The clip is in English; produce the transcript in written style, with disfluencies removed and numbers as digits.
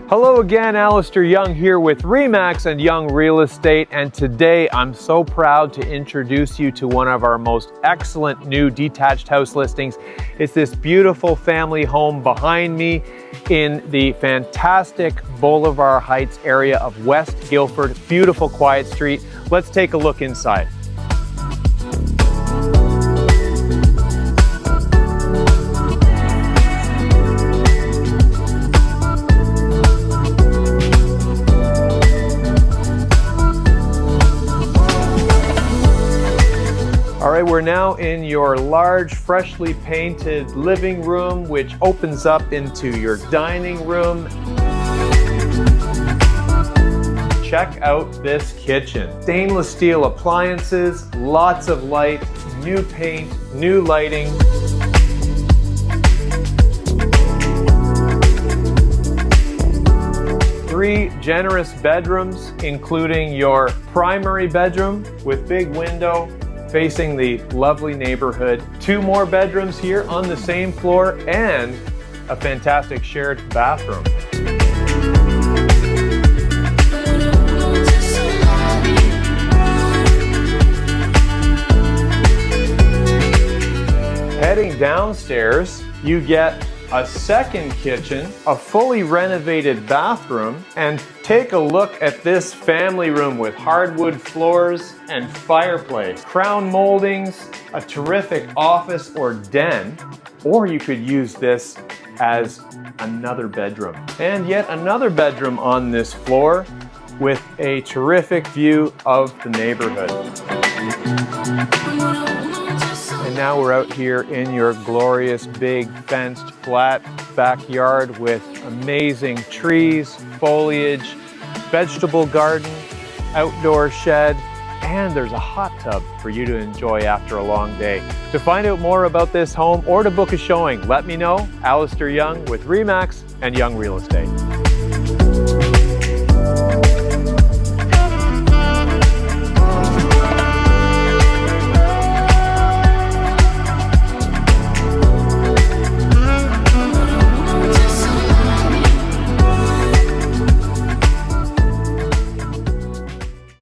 Hello again, Alistair Young here with Remax and Young Real Estate, and today I'm so proud to introduce you to one of our most excellent new detached house listings. It's this beautiful family home behind me in the fantastic Boulevard Heights area of West Guildford. Beautiful, quiet street. Let's take a look inside. All right, we're now in your large, freshly painted living room, which opens up into your dining room. Check out this kitchen. Stainless steel appliances, lots of light, new paint, new lighting. Three generous bedrooms, including your primary bedroom with big window, facing the lovely neighborhood. Two more bedrooms here on the same floor and a fantastic shared bathroom. Heading downstairs, you get a second kitchen, a fully renovated bathroom, and take a look at this family room with hardwood floors and fireplace, crown moldings, a terrific office or den, or you could use this as another bedroom. And yet another bedroom on this floor with a terrific view of the neighborhood. And now we're out here in your glorious big fenced flat backyard with amazing trees, foliage, vegetable garden, outdoor shed, and there's a hot tub for you to enjoy after a long day. To find out more about this home or to book a showing, let me know. Alistair Young with Remax and Young Real Estate.